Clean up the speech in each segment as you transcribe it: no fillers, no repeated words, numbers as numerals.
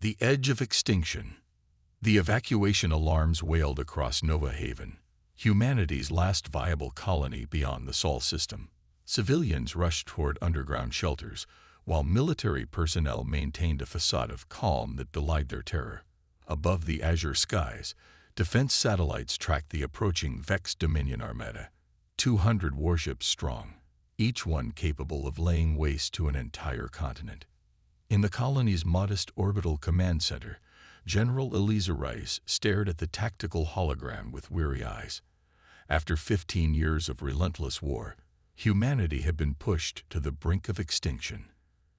The edge of extinction. The evacuation alarms wailed across Nova Haven, humanity's last viable colony beyond the Sol system. Civilians rushed toward underground shelters, while military personnel maintained a facade of calm that belied their terror. Above the azure skies, defense satellites tracked the approaching Vex Dominion Armada, 200 warships strong, each one capable of laying waste to an entire continent. In the colony's modest orbital command center, General Eliza Rice stared at the tactical hologram with weary eyes. After 15 years of relentless war, humanity had been pushed to the brink of extinction.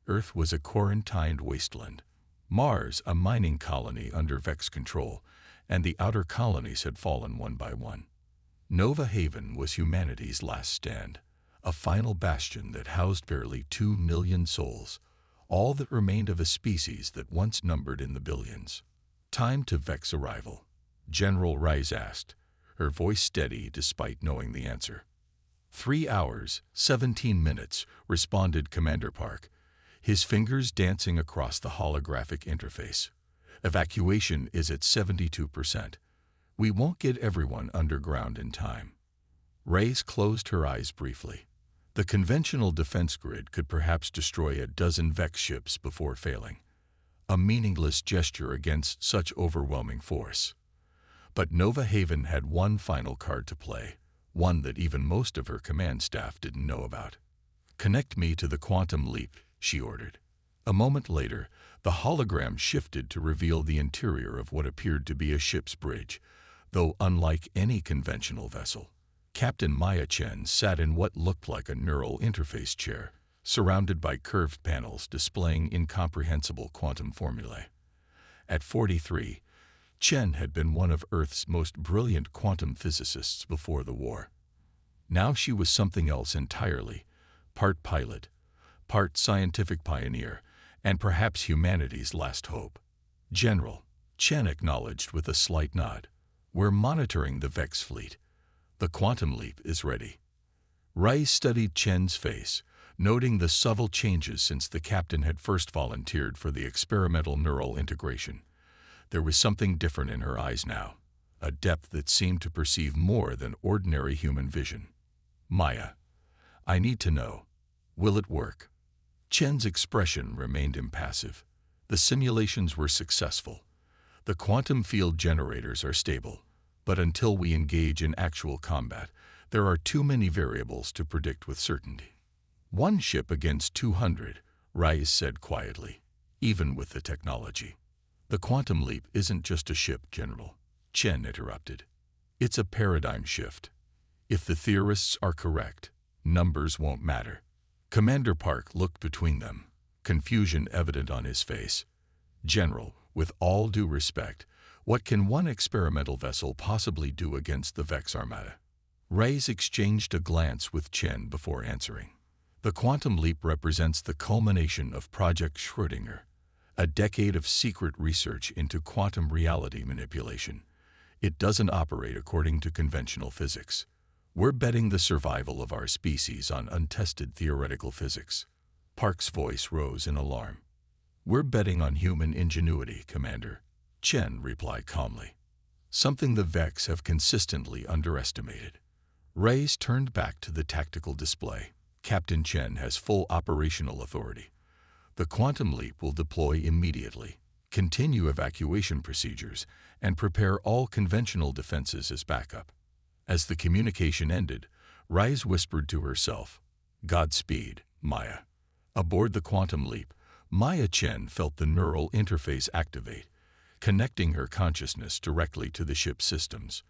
Earth was a quarantined wasteland, Mars a mining colony under Vex control, and the outer colonies had fallen one by one. Nova Haven was humanity's last stand, a final bastion that housed barely 2 million souls, all that remained of a species that once numbered in the billions. "Time to Vex arrival?" General Rice asked, her voice steady despite knowing the answer. 3 hours, 17 minutes, responded Commander Park, his fingers dancing across the holographic interface. "Evacuation is at 72%. We won't get everyone underground in time." Rice closed her eyes briefly. The conventional defense grid could perhaps destroy a dozen Vex ships before failing. A meaningless gesture against such overwhelming force. But Nova Haven had one final card to play, one that even most of her command staff didn't know about. "Connect me to the quantum leap," she ordered. A moment later, the hologram shifted to reveal the interior of what appeared to be a ship's bridge, though unlike any conventional vessel. Captain Maya Chen sat in what looked like a neural interface chair, surrounded by curved panels displaying incomprehensible quantum formulae. At 43, Chen had been one of Earth's most brilliant quantum physicists before the war. Now she was something else entirely, part pilot, part scientific pioneer, and perhaps humanity's last hope. "General," Chen acknowledged with a slight nod, "we're monitoring the Vex fleet. The quantum leap is ready." Rice studied Chen's face, noting the subtle changes since the captain had first volunteered for the experimental neural integration. There was something different in her eyes now, a depth that seemed to perceive more than ordinary human vision. "Maya, I need to know, will it work?" Chen's expression remained impassive. "The simulations were successful. The quantum field generators are stable. But until we engage in actual combat, there are too many variables to predict with certainty." "One ship against 200, Rice said quietly, "even with the technology." "The quantum leap isn't just a ship, General," Chen interrupted. "It's a paradigm shift. If the theorists are correct, numbers won't matter." Commander Park looked between them, confusion evident on his face. "General, with all due respect, what can one experimental vessel possibly do against the Vex Armada?" Rice exchanged a glance with Chen before answering. "The quantum leap represents the culmination of Project Schrödinger, a decade of secret research into quantum reality manipulation. It doesn't operate according to conventional physics. We're betting the survival of our species on untested theoretical physics." Park's voice rose in alarm. "We're betting on human ingenuity, Commander," Chen replied calmly. "Something the Vex have consistently underestimated." Rice turned back to the tactical display. "Captain Chen has full operational authority. The quantum leap will deploy immediately, continue evacuation procedures, and prepare all conventional defenses as backup." As the communication ended, Rice whispered to herself, "Godspeed, Maya." Aboard the quantum leap, Maya Chen felt the neural interface activate, connecting her consciousness directly to the ship's systems.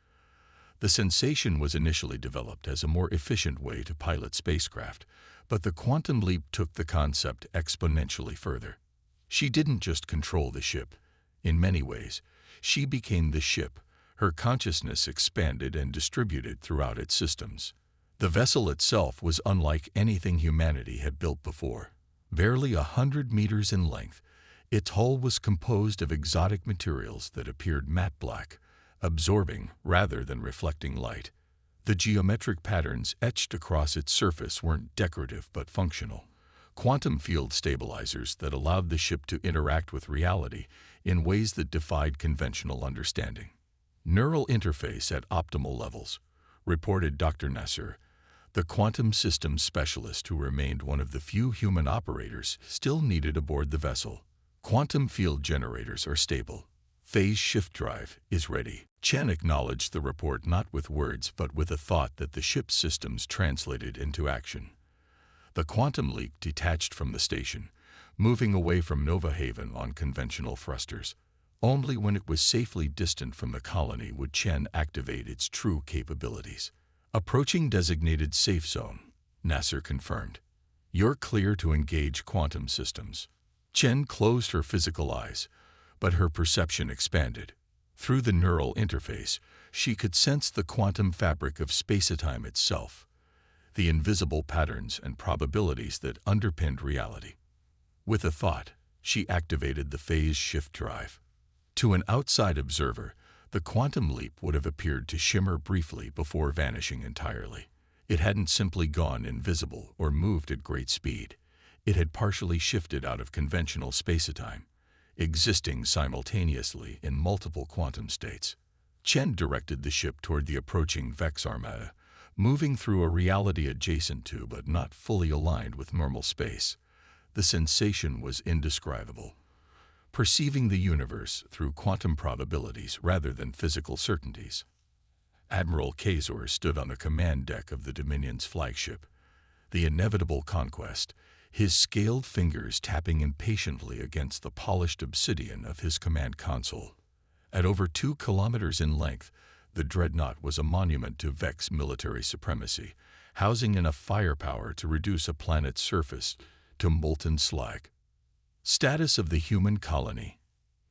The sensation was initially developed as a more efficient way to pilot spacecraft, but the quantum leap took the concept exponentially further. She didn't just control the ship. In many ways, she became the ship. Her consciousness expanded and distributed throughout its systems. The vessel itself was unlike anything humanity had built before. Barely 100 meters in length, its hull was composed of exotic materials that appeared matte black, absorbing rather than reflecting light. The geometric patterns etched across its surface weren't decorative but functional, quantum field stabilizers that allowed the ship to interact with reality in ways that defied conventional understanding. Neural interface at optimal levels, reported Dr. Nasser, the quantum systems specialist who remained one of the few human operators still needed aboard the vessel. Quantum field generators are stable. Phase shift drive is ready. Chen acknowledged the report not with words but with a thought that the ship's systems translated into action. The quantum leap detached from the station, moving away from Nova Haven on conventional thrusters. Only when it was safely distant from the colony would Chen activate its true capabilities. Approaching designated safe zone, Nasser confirmed. You're clear to engage quantum systems. Chen closed her physical eyes, but her perception expanded. Through the neural interface, she could sense the quantum fabric of space-time itself, the invisible patterns and probabilities that underpinned reality. With a thought, she activated the phase shift drive. To an outside observer, the quantum leap would have appeared to shimmer briefly before vanishing entirely. It hadn't simply gone invisible or moved at great speed. It had partially shifted out of conventional space-time, existing simultaneously in multiple quantum states. Chen directed the ship toward the approaching Vex Armada, moving through a reality adjacent to but not fully aligned with normal space. The sensation was indescribable. Perceiving the universe through quantum probabilities rather than physical certainties. Admiral Kazor stood on the command deck of the Dominion's flagship, the inevitable conquest, his scaled fingers tapping impatiently against the polished obsidian of his command console. At over 2 kilometers in length, the dreadnought was a monument to Vex military supremacy, housing enough firepower to reduce a planet's surface to molten slag. Status of the human colony,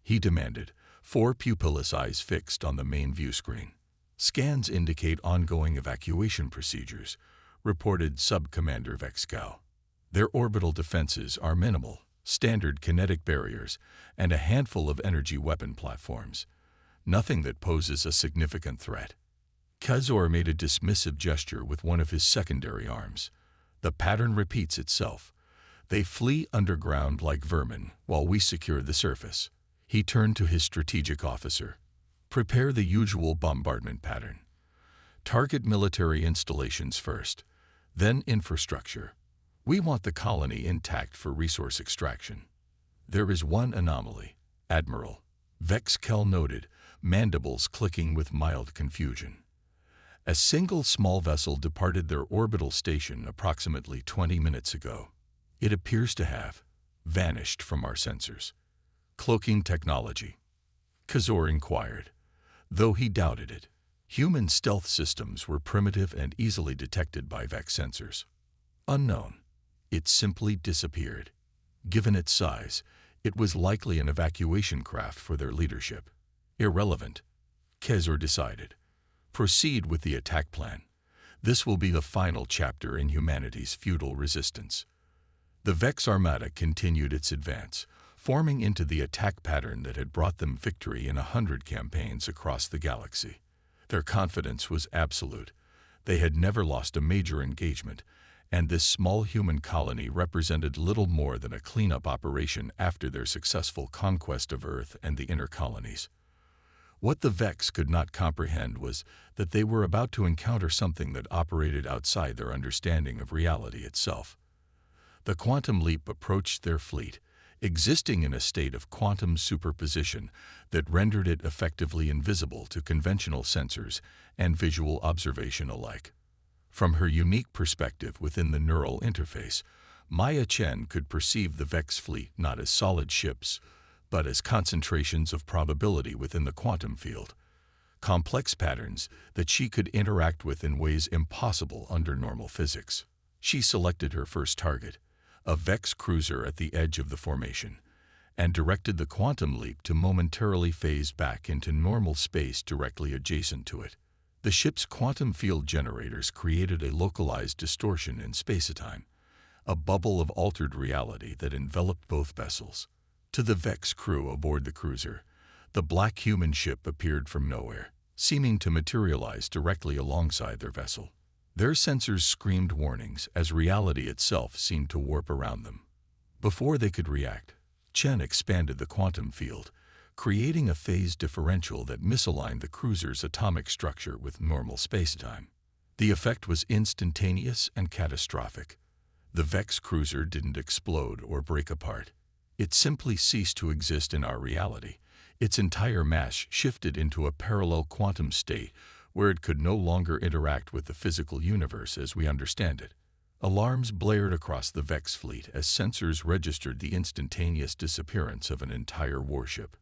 he demanded, 4 pupilless eyes fixed on the main view screen. Scans indicate ongoing evacuation procedures, reported Sub-Commander Vexcal. Their orbital defenses are minimal, standard kinetic barriers, and a handful of energy weapon platforms. Nothing that poses a significant threat. Kazor made a dismissive gesture with one of his secondary arms. The pattern repeats itself. They flee underground like vermin while we secure the surface. He turned to his strategic officer. Prepare the usual bombardment pattern. Target military installations first, then infrastructure. We want the colony intact for resource extraction. There is one anomaly, Admiral. Vexcal noted, mandibles clicking with mild confusion. A single small vessel departed their orbital station approximately 20 minutes ago. It appears to have vanished from our sensors. Cloaking technology? Kazor inquired, though he doubted it. Human stealth systems were primitive and easily detected by Vex sensors. Unknown. It simply disappeared. Given its size, it was likely an evacuation craft for their leadership. Irrelevant, Kazor decided. Proceed with the attack plan. This will be the final chapter in humanity's feudal resistance. The Vex Armada continued its advance, forming into the attack pattern that had brought them victory in 100 campaigns across the galaxy. Their confidence was absolute. They had never lost a major engagement, and this small human colony represented little more than a cleanup operation after their successful conquest of Earth and the inner colonies. What the Vex could not comprehend was that they were about to encounter something that operated outside their understanding of reality itself. The quantum leap approached their fleet, existing in a state of quantum superposition that rendered it effectively invisible to conventional sensors and visual observation alike. From her unique perspective within the neural interface, Maya Chen could perceive the Vex fleet not as solid ships, but as concentrations of probability within the quantum field, complex patterns that she could interact with in ways impossible under normal physics. She selected her first target, a Vex cruiser at the edge of the formation, and directed the quantum leap to momentarily phase back into normal space directly adjacent to it. The ship's quantum field generators created a localized distortion in space-time, a bubble of altered reality that enveloped both vessels. To the Vex crew aboard the cruiser, the black human ship appeared from nowhere, seeming to materialize directly alongside their vessel. Their sensors screamed warnings as reality itself seemed to warp around them. Before they could react, Chen expanded the quantum field, creating a phase differential that misaligned the cruiser's atomic structure with normal spacetime. The effect was instantaneous and catastrophic. The Vex cruiser didn't explode or break apart. It simply ceased to exist in our reality. Its entire mass shifted into a parallel quantum state where it could no longer interact with the physical universe as we understand it. Alarms blared across the Vex fleet as sensors registered the instantaneous disappearance of an entire warship.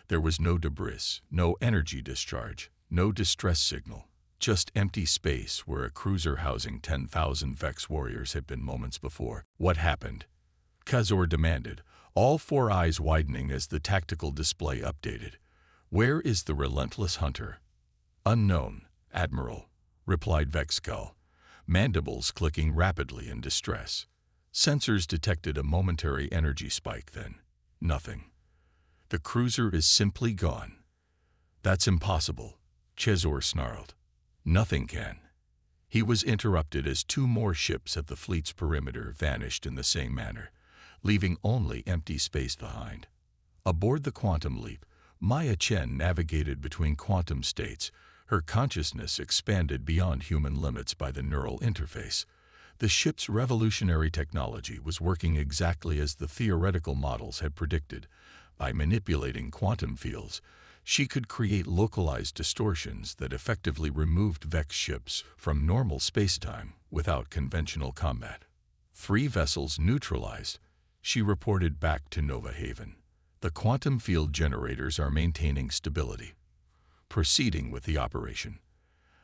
There was no debris, no energy discharge, no distress signal, just empty space where a cruiser housing 10,000 Vex warriors had been moments before. What happened? Khazor demanded, all four eyes widening as the tactical display updated. Where is the relentless hunter? Unknown, Admiral, replied Vexkull, mandibles clicking rapidly in distress. Sensors detected a momentary energy spike, then nothing. The cruiser is simply gone. That's impossible, Khazor snarled. Nothing can. He was interrupted as two more ships at the fleet's perimeter vanished in the same manner, leaving only empty space behind. Aboard the Quantum Leap, Maya Chen navigated between quantum states. Her consciousness expanded beyond human limits by the neural interface. The ship's revolutionary technology was working exactly as the theoretical models had predicted. By manipulating quantum fields, she could create localized distortions that effectively removed Vex ships from normal spacetime without conventional combat. 3 vessels neutralized, she reported back to Nova Haven. The quantum field generators are maintaining stability. Proceeding with the operation.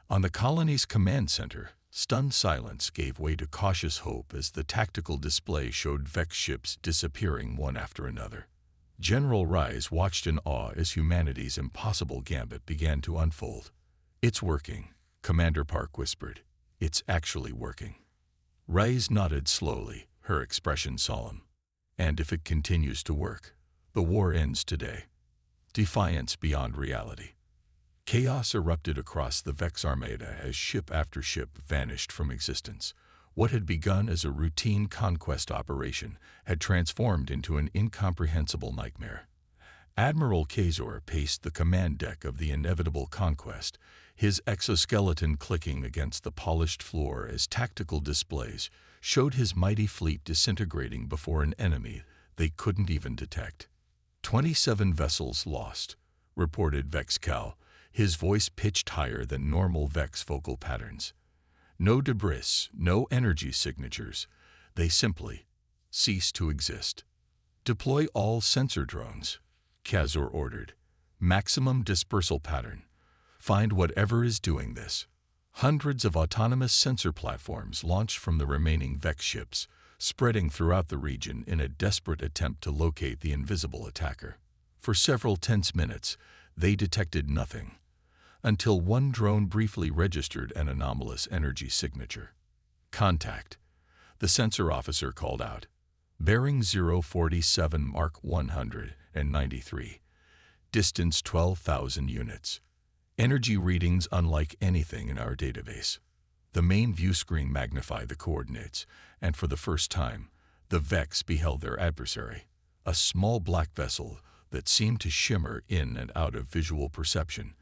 On the colony's command center, stunned silence gave way to cautious hope as the tactical display showed Vex ships disappearing one after another. General Rise watched in awe as humanity's impossible gambit began to unfold. It's working, Commander Park whispered. It's actually working. Rise nodded slowly, her expression solemn. And if it continues to work, the war ends today. Defiance beyond reality. Chaos erupted across the Vex Armada as ship after ship vanished from existence. What had begun as a routine conquest operation had transformed into an incomprehensible nightmare. Admiral Khazor paced the command deck of the inevitable conquest, his exoskeleton clicking against the polished floor as tactical displays showed his mighty fleet disintegrating before an enemy they couldn't even detect. 27 vessels lost, reported Vexkull, his voice pitched higher than normal Vex vocal patterns. No debris, no energy signatures. They simply ceased to exist. Deploy all sensor drones, Khazor ordered. Maximum dispersal pattern. Find whatever is doing this. Hundreds of autonomous sensor platforms launched from the remaining Vex ships, spreading throughout the region in a desperate attempt to locate the invisible attacker. For several tense minutes, they detected nothing, until one drone briefly registered an anomalous energy signature. Contact, the sensor officer called out. Bearing 047 Mark 193. Distance 12,000 units. Energy readings unlike anything in our database. The main view screen magnified the coordinates, and for the first time, the Vex beheld their adversary, a small black vessel that seemed to shimmer in and out of visual perception,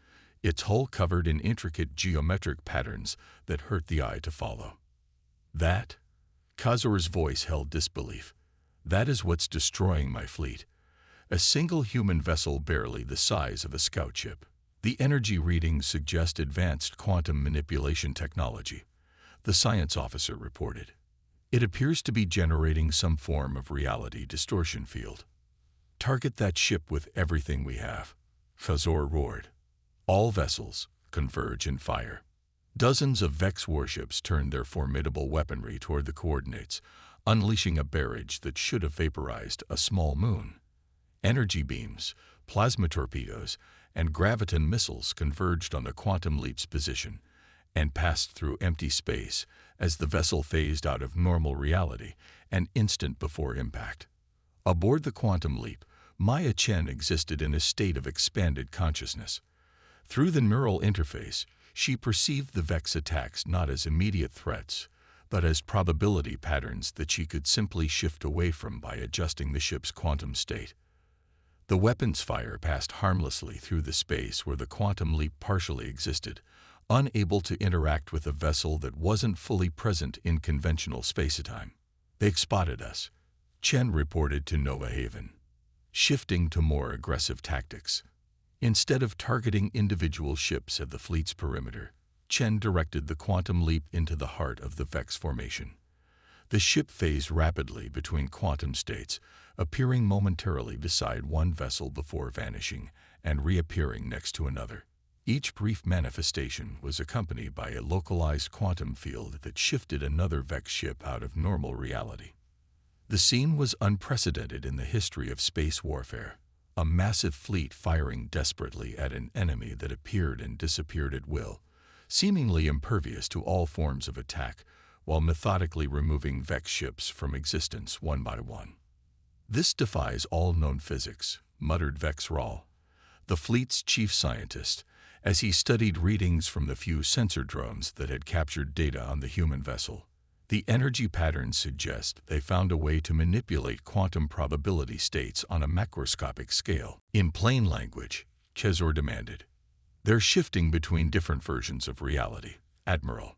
its hull covered in intricate geometric patterns that hurt the eye to follow. That? Khazor's voice held disbelief. That is what's destroying my fleet. A single human vessel barely the size of a scout ship. The energy readings suggest advanced quantum manipulation technology, the science officer reported. It appears to be generating some form of reality distortion field. Target that ship with everything we have, Khazor roared. All vessels converge and fire. Dozens of Vex warships turned their formidable weaponry toward the coordinates, unleashing a barrage that should have vaporized a small moon. Energy beams, plasma torpedoes, and graviton missiles converged on the Quantum Leap's position and passed through empty space as the vessel phased out of normal reality an instant before impact. Aboard the Quantum Leap, Maya Chen existed in a state of expanded consciousness. Through the neural interface, She perceived the Vex attacks not as immediate threats, but as probability patterns that she could simply shift away from by adjusting the ship's quantum state. The weapon's fire passed harmlessly through the space where the quantum leap partially existed, unable to interact with a vessel that wasn't fully present in conventional spacetime. "They've spotted us," Chen reported to Nova Haven, shifting to more aggressive tactics. Instead of targeting individual ships at the fleet's perimeter, Chen directed the quantum leap into the heart of the Vex formation. The ship phased rapidly between quantum states, appearing momentarily beside one vessel before vanishing and reappearing next to another. Each brief manifestation was accompanied by a localized quantum field that shifted another Vex ship out of normal reality. The scene was unprecedented in the history of space warfare, a massive fleet firing desperately at an enemy that appeared and disappeared at will, seemingly impervious to all forms of attack, while methodically removing Vex ships from existence one by one. "This defies all known physics," muttered Vex Rahl, the fleet's chief scientist, as he studied readings from the few sensor drones that had captured data on the human vessel. "The energy patterns suggest they found a way to manipulate quantum probability states on a macroscopic scale." "In plain language," Chezor demanded, "they're shifting between different versions of reality, Admiral.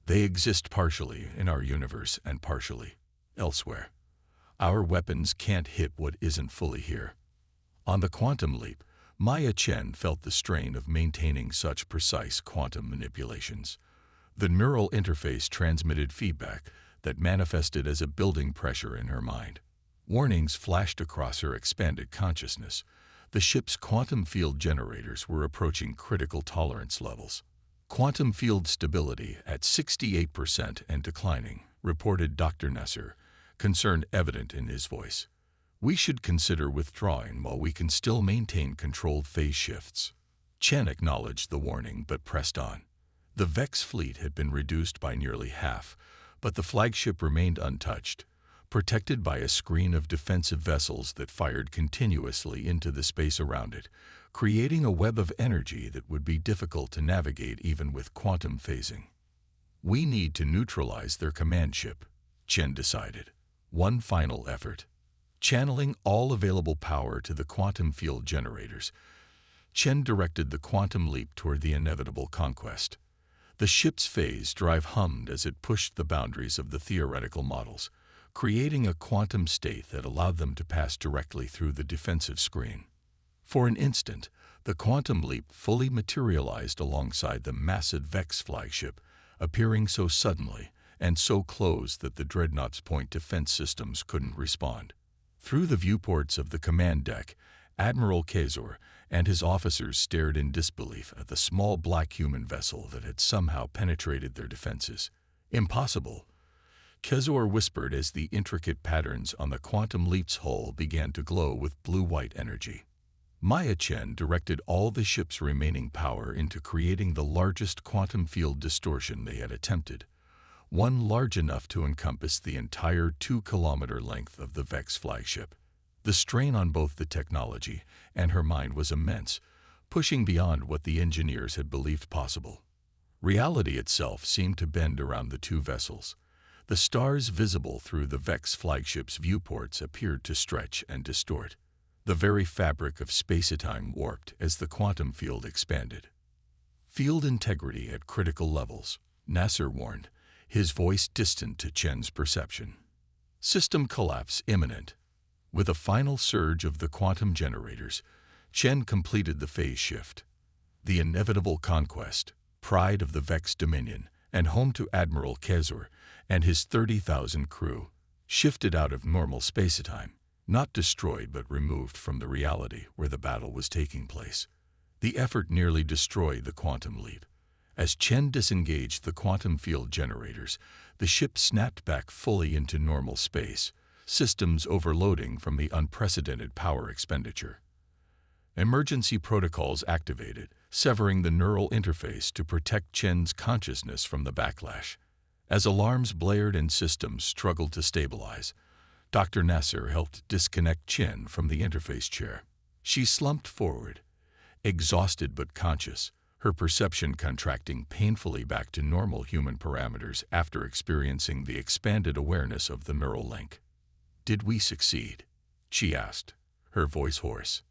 They exist partially in our universe and partially elsewhere. Our weapons can't hit what isn't fully here." On the quantum leap, Maya Chen felt the strain of maintaining such precise quantum manipulations. The neural interface transmitted feedback that manifested as a building pressure in her mind. Warnings flashed across her expanded consciousness. The ship's quantum field generators were approaching critical tolerance levels. "Quantum field stability at 68% and declining," reported Dr. Nasser, concern evident in his voice. "We should consider withdrawing while we can still maintain controlled phase shifts." Chen acknowledged the warning but pressed on. The Vex fleet had been reduced by nearly half, but the flagship remained untouched, protected by a screen of defensive vessels that fired continuously into the space around it, creating a web of energy that would be difficult to navigate even with quantum phasing. "We need to neutralize their command ship," Chen decided. One final effort. Channeling all available power to the quantum field generators, Chen directed the quantum leap toward the inevitable conquest. The ship's phase drive hummed as it pushed the boundaries of the theoretical models, creating a quantum state that allowed them to pass directly through the defensive screen. For an instant, the quantum leap fully materialized alongside the massive Vex flagship, appearing so suddenly and so close that the dreadnought's point defense systems couldn't respond. Through the viewports of the command deck, Admiral Chezor and his officers stared in disbelief at the small black human vessel that had somehow penetrated their defenses. "Impossible," Chezor whispered as the intricate patterns on the quantum leap's hull began to glow with blue-white energy. Maya Chen directed all the ship's remaining power into creating the largest quantum field distortion they had attempted, one large enough to encompass the entire 2-kilometer length of the Vex flagship. The strain on both the technology and her mind was immense, pushing beyond what the engineers had believed possible. Reality itself seemed to bend around the two vessels. The stars visible through the Vex flagship's viewports appeared to stretch and distort. The very fabric of spacetime warped as the quantum field expanded. "Field integrity at critical levels," Nasser warned, his voice distant to Chen's perception. "System collapse imminent." With a final surge of the quantum generators, Chen completed the phase shift. The inevitable conquest, pride of the Vex Dominion, and home to Admiral Chezor and his 30,000 crew, shifted out of normal spacetime, not destroyed but removed from the reality where the battle was taking place. The effort nearly destroyed the quantum leap. As Chen disengaged the quantum field generators, the ship snapped back fully into normal space, systems overloading from the unprecedented power expenditure. Emergency protocols activated, severing the neural interface to protect Chen's consciousness from the backlash. As alarms blared and systems struggled to stabilize, Dr. Nasser helped disconnect Chen from the interface chair. She slumped forward, exhausted but conscious, her perception contracting painfully back to normal human parameters after experiencing the expanded awareness of the neural link. "Did we succeed?" she asked, her voice hoarse.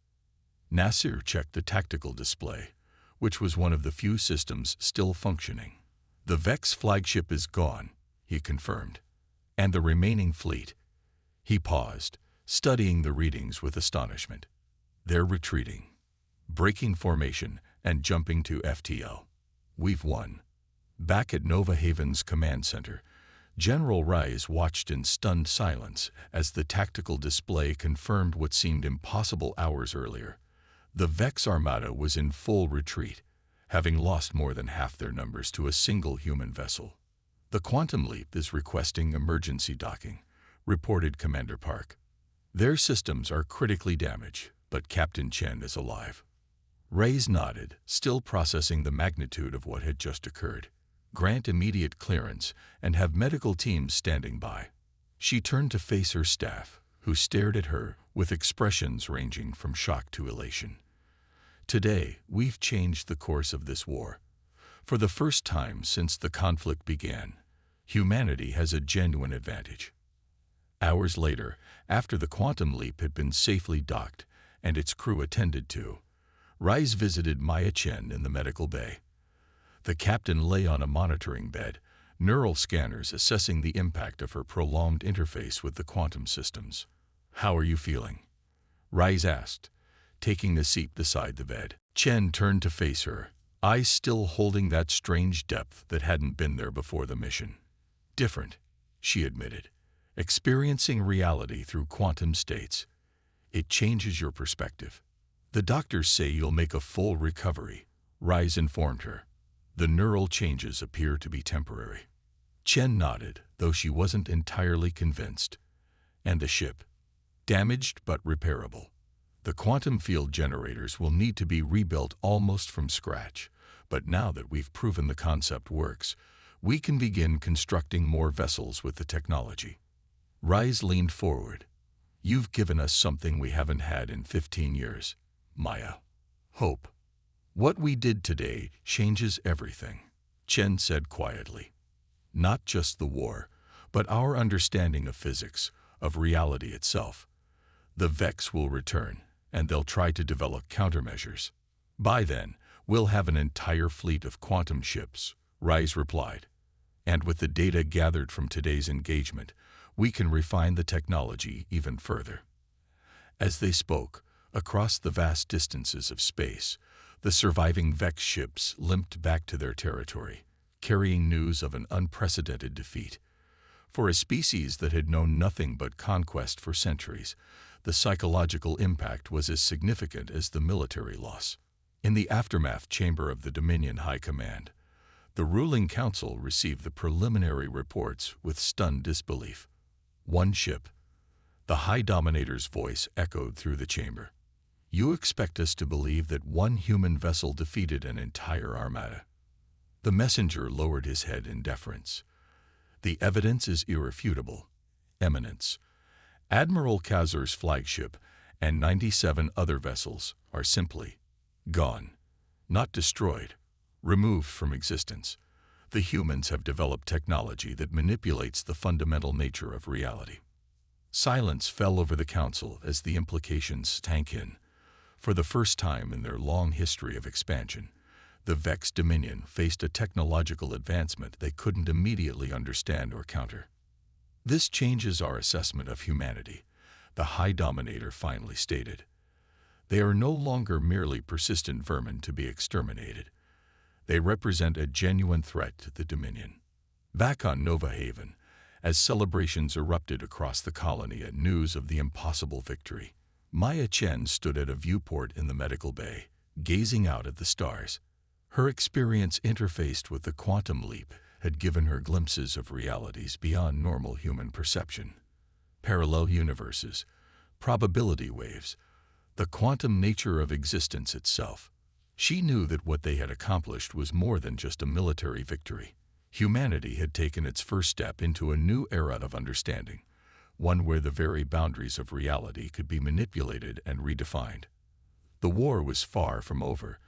Nasir checked the tactical display, which was one of the few systems still functioning. "The Vex flagship is gone," he confirmed. "And the remaining fleet." He paused, studying the readings with astonishment. "They're retreating, breaking formation, and jumping to FTL. We've won." Back at Nova Haven's command center, General Rise watched in stunned silence as the tactical display confirmed what seemed impossible hours earlier. The Vex Armada was in full retreat, having lost more than half their numbers to a single human vessel. "The Quantum Leap is requesting emergency docking," reported Commander Park. "Their systems are critically damaged, but Captain Chen is alive." Reyes nodded, still processing the magnitude of what had just occurred. "Grant immediate clearance and have medical teams standing by." She turned to face her staff, who stared at her with expressions ranging from shock to elation. "Today, we've changed the course of this war. For the first time since the conflict began, humanity has a genuine advantage." Hours later, after the Quantum Leap had been safely docked and its crew attended to, Rise visited Maya Chen in the medical bay. The captain lay on a monitoring bed, neural scanners assessing the impact of her prolonged interface with the quantum systems. "How are you feeling?" Rise asked, taking a seat beside the bed. Chen turned to face her, eyes still holding that strange depth that hadn't been there before the mission. "Different," she admitted. "Experiencing reality through quantum states. It changes your perspective." "The doctors say you'll make a full recovery," Rise informed her. "The neural changes appear to be temporary." Chen nodded, though she wasn't entirely convinced. "And the ship?" "Damaged but repairable. The quantum field generators will need to be rebuilt almost from scratch, but now that we've proven the concept works, we can begin constructing more vessels with the technology." Rise leaned forward. "You've given us something we haven't had in 15 years, Maya. Hope. What we did today changes everything," Chen said quietly. "Not just the war, but our understanding of physics, of reality itself. The Vex will return, and they'll try to develop countermeasures. By then, we'll have an entire fleet of quantum ships," Rise replied. "And with the data gathered from today's engagement, we can refine the technology even further." As they spoke, across the vast distances of space, the surviving Vex ships limped back to their territory, carrying news of an unprecedented defeat. For a species that had known nothing but conquest for centuries, the psychological impact was as significant as the military loss. In the aftermath chamber of the Dominion High Command, the ruling council received the preliminary reports with stunned disbelief. "One ship." The High Dominator's voice echoed through the chamber. "You expect us to believe that one human vessel defeated an entire armada?" The messenger lowered his head in deference. "The evidence is irrefutable, Eminence. Admiral Kazur's flagship and 97 other vessels are simply gone. Not destroyed, removed from existence. The humans have developed technology that manipulates the fundamental nature of reality." Silence fell over the council as the implications sank in. For the first time in their long history of expansion, the Vex Dominion faced a technological advancement they couldn't immediately understand or counter. "This changes our assessment of humanity," the High Dominator finally stated. "They are no longer merely persistent vermin to be exterminated. They represent a genuine threat to the Dominion." Back on Nova Haven, as celebrations erupted across the colony at news of the impossible victory, Maya Chen stood at a viewport in the medical bay, gazing out at the stars. Her experience interfaced with the Quantum Leap had given her glimpses of realities beyond normal human perception. Parallel universes, probability waves, the quantum nature of existence itself. She knew that what they had accomplished was more than just a military victory. Humanity had taken its first step into a new era of understanding, one where the very boundaries of reality could be manipulated and redefined. The war was far from over,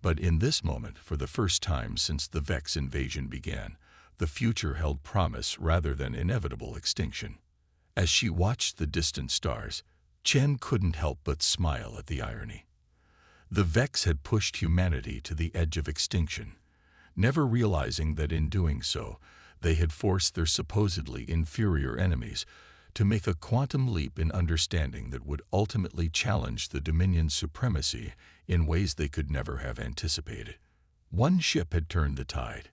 But in this moment, for the first time since the Vex invasion began, the future held promise rather than inevitable extinction. As she watched the distant stars, Chen couldn't help but smile at the irony. The Vex had pushed humanity to the edge of extinction, never realizing that in doing so, they had forced their supposedly inferior enemies to make a quantum leap in understanding that would ultimately challenge the Dominion's supremacy in ways they could never have anticipated. One ship had turned the tide,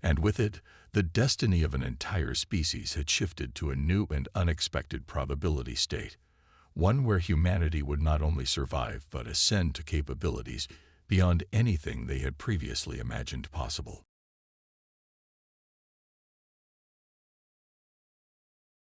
and with it, the destiny of an entire species had shifted to a new and unexpected probability state, one where humanity would not only survive but ascend to capabilities beyond anything they had previously imagined possible.